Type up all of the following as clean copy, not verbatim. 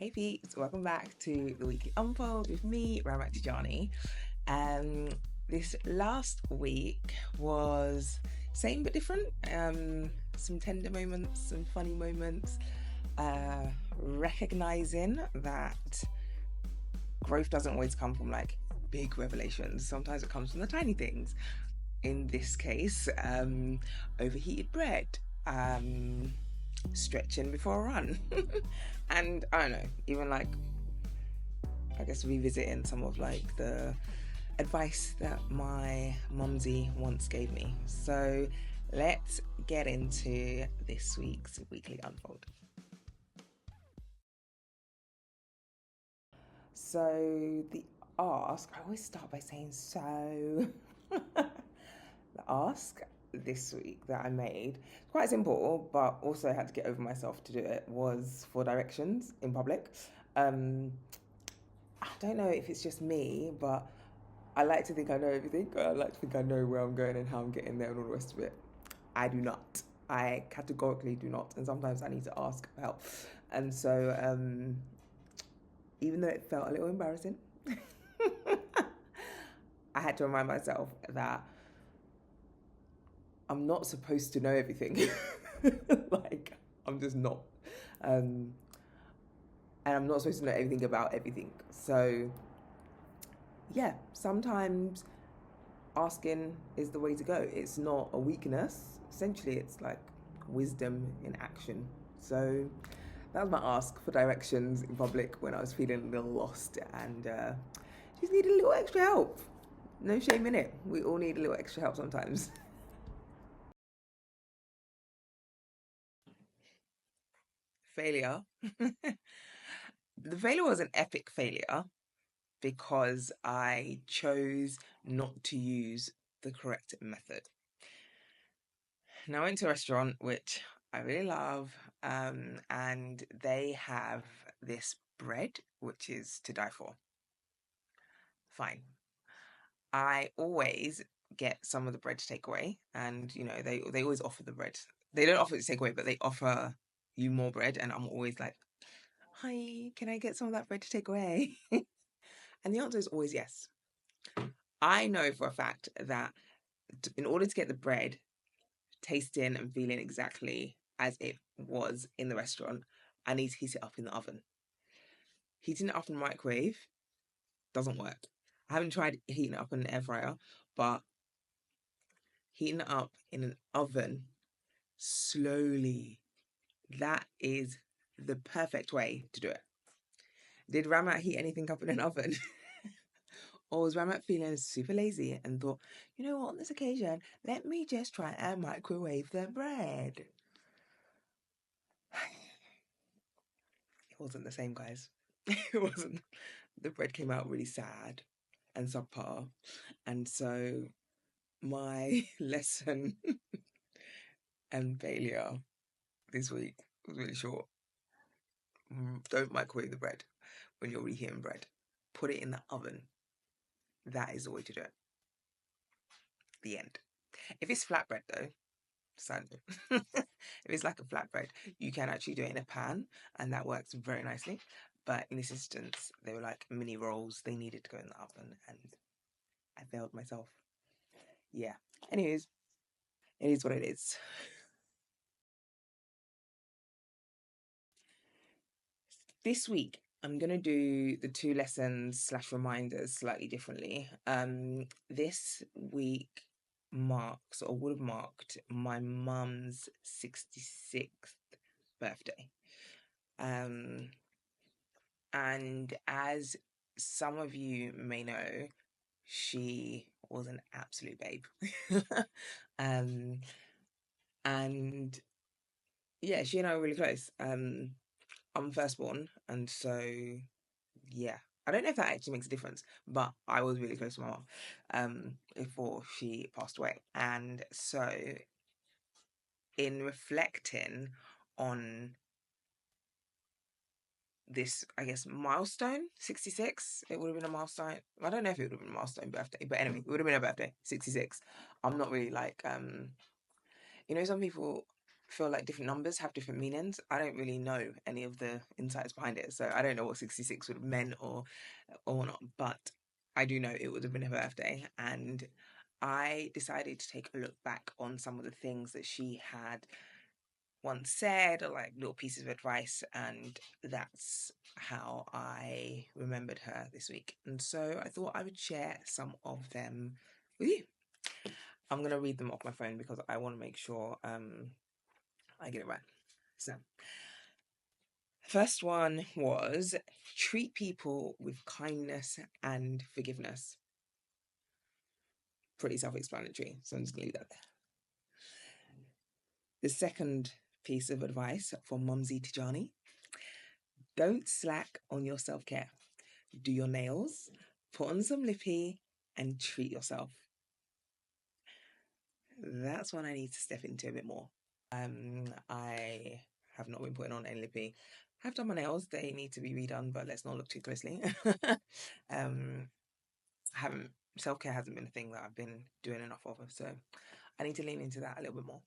Hey peeps, welcome back to the Weekly Unfold with me, Ramat Tejani. This last week was same but different. Some tender moments, some funny moments, recognizing that growth doesn't always come from like big revelations. Sometimes it comes from the tiny things. In this case, overheated bread. Stretching before a run. And I don't know, even like I guess revisiting some of like the advice that my Mumsy once gave me. So let's get into this week's Weekly Unfold. So the ask, I always start by saying so. The ask this week that I made, quite simple, but also had to get over myself to do it, was for directions in public. I don't know if it's just me, but I like to think I know everything. I like to think I know where I'm going and how I'm getting there and all the rest of it. I do not. I categorically do not. And sometimes I need to ask for help. And so, even though it felt a little embarrassing, I had to remind myself that I'm not supposed to know everything. Like, I'm just not. And I'm not supposed to know everything about everything. So, yeah, sometimes asking is the way to go. It's not a weakness. Essentially, it's like wisdom in action. So that was my ask for directions in public when I was feeling a little lost and just needed a little extra help. No shame in it. We all need a little extra help sometimes. Failure. The failure was an epic failure because I chose not to use the correct method. Now, I went to a restaurant which I really love, and they have this bread which is to die for. Fine. I always get some of the bread to take away, and you know they always offer the bread. They don't offer it to take away, but they offer you more bread, and I'm always like, "Hi, can I get some of that bread to take away?" And the answer is always yes. I know for a fact that in order to get the bread tasting and feeling exactly as it was in the restaurant, I need to heat it up in the oven. Heating it up in the microwave doesn't work. I haven't tried heating it up in an air fryer, but heating it up in an oven slowly, that is the perfect way to do it. Did Ramat heat anything up in an oven? Or was Ramat feeling super lazy and thought, you know what, on this occasion, let me just try and microwave the bread? It wasn't the same, guys. It wasn't. The bread came out really sad and subpar. And so my lesson and failure this week was really short. Don't microwave the bread when you're reheating bread. Put it in the oven. That is the way to do it. The end. If it's flatbread though, sadly, if it's like a flatbread, you can actually do it in a pan and that works very nicely. But in this instance, they were like mini rolls. They needed to go in the oven and I failed myself. Yeah. Anyways, it is what it is. This week, I'm going to do the two lessons slash reminders slightly differently. This week marks or would have marked my mum's 66th birthday. And as some of you may know, she was an absolute babe. um, and yeah, she and I were really close. I'm firstborn, and so yeah, I don't know if that actually makes a difference, but I was really close to my mom before she passed away, and so in reflecting on this, I guess, milestone 66, it would have been a milestone. I don't know if it would have been a milestone birthday, but anyway, it would have been a birthday 66. I'm not really like you know, some people feel like different numbers have different meanings. I don't really know any of the insights behind it, so I don't know what 66 would have meant or not. But I do know it would have been her birthday, and I decided to take a look back on some of the things that she had once said, or like little pieces of advice, and that's how I remembered her this week. And so I thought I would share some of them with you. I'm gonna read them off my phone because I want to make sure I get it right. So, first one was treat people with kindness and forgiveness. Pretty self-explanatory, so I'm just gonna leave that there. The second piece of advice from Mumsy Tejani: don't slack on your self-care. Do your nails, put on some lippy, and treat yourself. That's one I need to step into a bit more. I have not been putting on any lippy. I've done my nails; they need to be redone, but let's not look too closely. Haven't self-care hasn't been a thing that I've been doing enough of, so I need to lean into that a little bit more.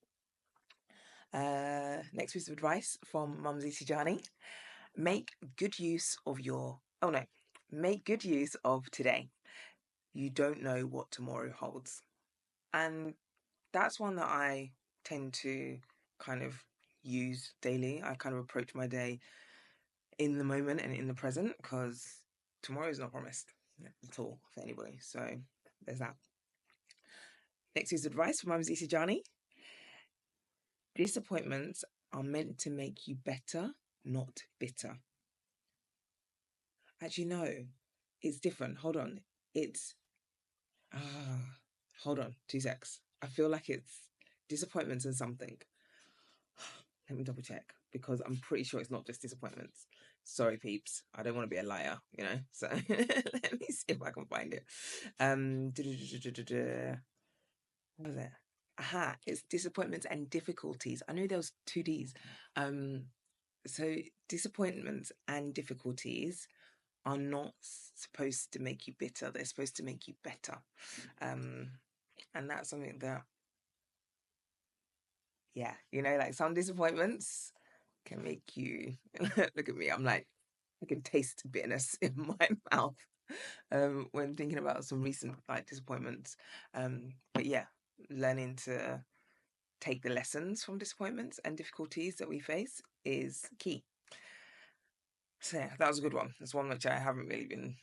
Next piece of advice from Mumsy Tijani: make good use of make good use of today. You don't know what tomorrow holds. And that's one that I tend to kind of use daily. I kind of approach my day in the moment and in the present, because tomorrow is not promised at all for anybody. So there's that. Next is advice from Mumsy Tijani: disappointments are meant to make you better, not bitter. Actually, no, it's different. Hold on. It's, hold on, 2 secs. I feel like it's disappointments and something. Let me double check, because I'm pretty sure it's not just disappointments. Sorry, peeps. I don't want to be a liar, you know? So let me see if I can find it. What was it? Aha, it's disappointments and difficulties. I knew there was 2 Ds. So disappointments and difficulties are not supposed to make you bitter. They're supposed to make you better. And that's something that, yeah, you know, like some disappointments can make you look at me. I'm like, I can taste bitterness in my mouth when thinking about some recent like disappointments. But yeah, learning to take the lessons from disappointments and difficulties that we face is key. So yeah, that was a good one. It's one which I haven't really been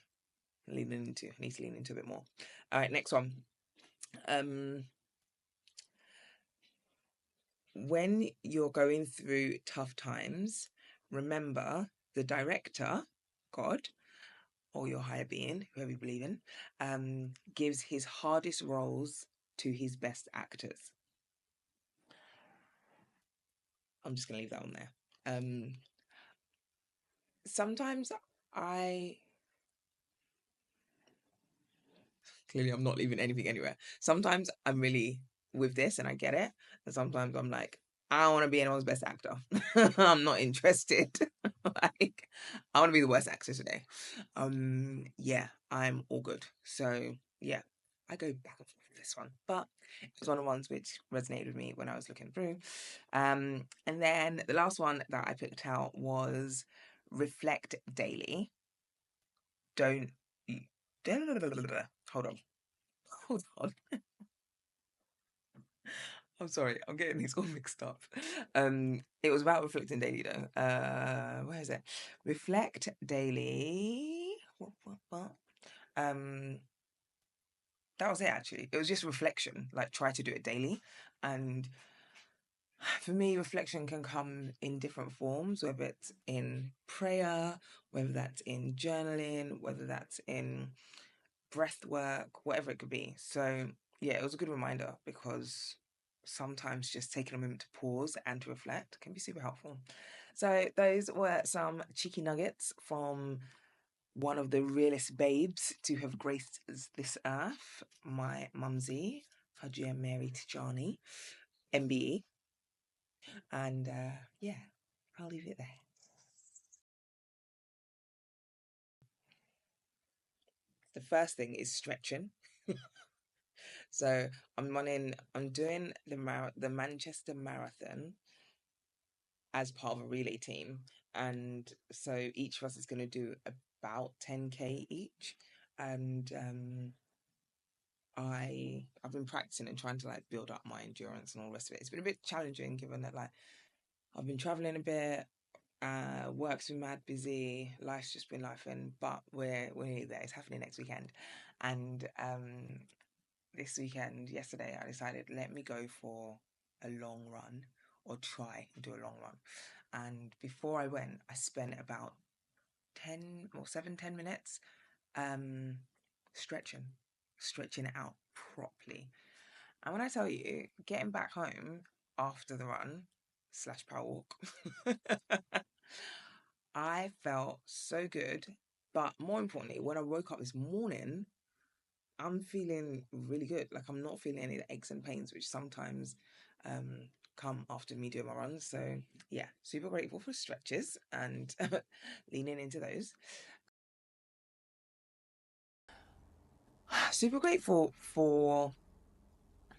leaning into. I need to lean into a bit more. All right, next one. When you're going through tough times, remember the director, God, or your higher being, whoever you believe in, gives his hardest roles to his best actors. I'm just going to leave that on there. Sometimes clearly I'm not leaving anything anywhere. Sometimes I'm really with this and I get it. And sometimes I'm like, I don't want to be anyone's best actor. I'm not interested. Like, I want to be the worst actor today. Yeah, I'm all good. So yeah, I go back and forth with this one, but it's one of the ones which resonated with me when I was looking through. And then the last one that I picked out was reflect daily. Don't hold on. Hold on. I'm sorry, I'm getting these all mixed up. It was about reflecting daily though. Where is it? Reflect daily. What? Um, that was it actually. It was just reflection. Like try to do it daily, and for me, reflection can come in different forms, whether it's in prayer, whether that's in journaling, whether that's in breath work, whatever it could be. So yeah, it was a good reminder, because sometimes just taking a moment to pause and to reflect can be super helpful. So those were some cheeky nuggets from one of the realest babes to have graced this earth, my mumsy, Hajia Mary Tijani, MBE. And yeah, I'll leave it there. The first thing is stretching. So I'm doing the Manchester Marathon as part of a relay team. And so each of us is going to do about 10K each. And I've been practicing and trying to like build up my endurance and all the rest of it. It's been a bit challenging given that like I've been traveling a bit, work's been mad busy, life's just been life, but we're nearly there. It's happening next weekend. And this weekend, yesterday, I decided let me go for a long run, or try and do a long run. And before I went, I spent about 10 minutes stretching it out properly. And when I tell you, getting back home after the run slash power walk, I felt so good. But more importantly, when I woke up this morning, I'm feeling really good. Like I'm not feeling any of the aches and pains, which sometimes come after me doing my runs. So yeah, super grateful for stretches and leaning into those. Super grateful for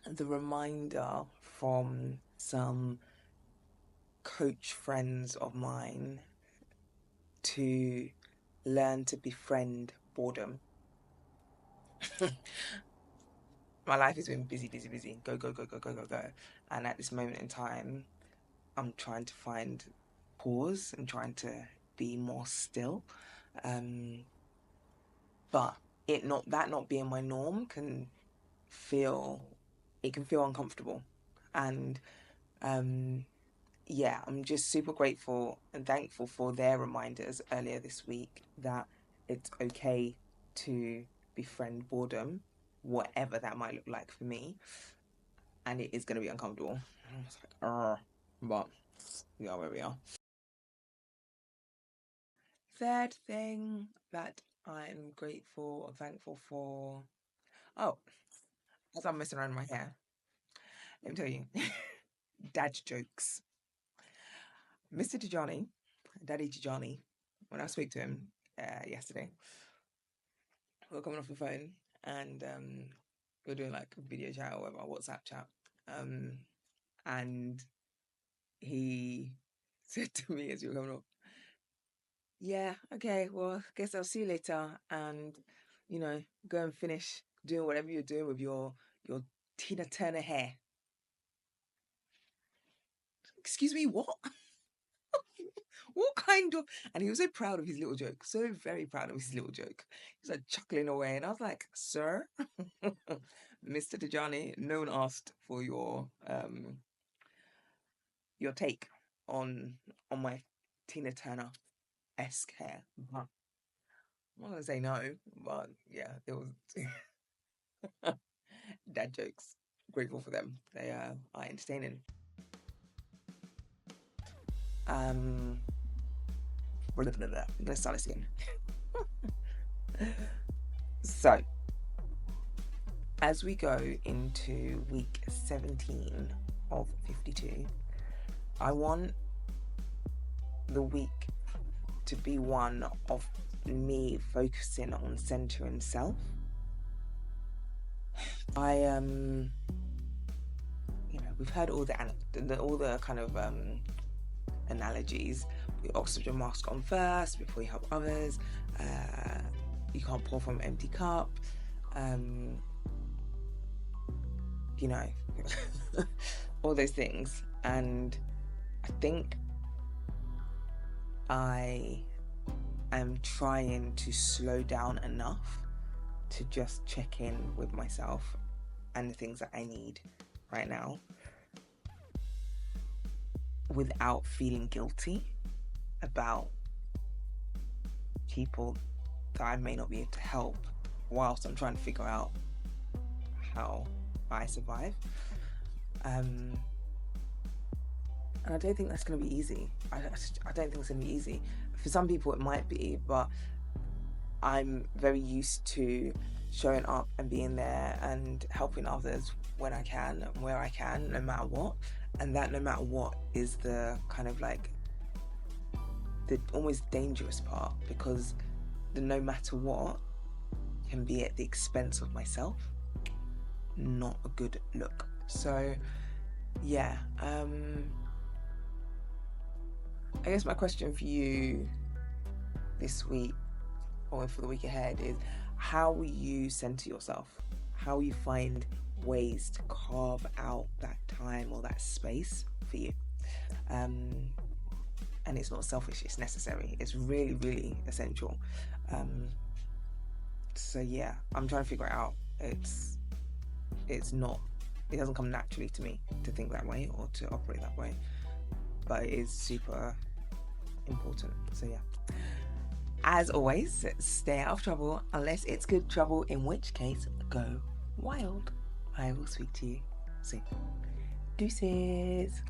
the reminder from some coach friends of mine to learn to befriend boredom. My life has been busy, busy, busy. Go, go, go, go, go, go, go. And at this moment in time, I'm trying to find pause and trying to be more still. But not being my norm can feel uncomfortable. And yeah, I'm just super grateful and thankful for their reminders earlier this week that it's okay to befriend boredom, whatever that might look like for me. And it is going to be uncomfortable. It's like, but we are where we are. Third thing that I'm grateful or thankful for. Oh, as I'm messing around in my hair, let me tell you, dad jokes. Mr. Tejani, Daddy Tejani, when I spoke to him yesterday, we were coming off the phone and we were doing like a video chat or whatever, WhatsApp chat. And he said to me as we were coming off, yeah, okay, well, I guess I'll see you later, and go and finish doing whatever you're doing with your Tina Turner hair. Excuse me, what? What kind of? And he was so proud of his little joke, so very proud of his little joke. He was like chuckling away, and I was like, "Sir, Mr. Tejani, no one asked for your take on my Tina Turner-esque hair." But I'm not gonna say no, but yeah, it was dad jokes. Grateful for them. They are entertaining. Let's start this again. So, as we go into week 17 of 52, I want the week to be one of me focusing on centering self. We've heard all the kind of analogies. Put your oxygen mask on first before you help others. You can't pour from an empty cup. All those things. And I think I am trying to slow down enough to just check in with myself and the things that I need right now without feeling guilty about people that I may not be able to help whilst I'm trying to figure out how I survive. And I don't think that's going to be easy. I don't think it's going to be easy. For some people it might be, but I'm very used to showing up and being there and helping others when I can and where I can, no matter what. And that no matter what is the kind of like the almost dangerous part, because the no matter what can be at the expense of myself. Not a good look. So yeah, I guess my question for you this week or for the week ahead is, how will you center yourself? How will you find ways to carve out that time or that space for you? And it's not selfish, it's necessary. It's really, really essential. So yeah, I'm trying to figure it out. It's not, it doesn't come naturally to me to think that way or to operate that way, but it is super important. So yeah, as always, stay out of trouble unless it's good trouble, in which case go wild. I will speak to you soon. Deuces.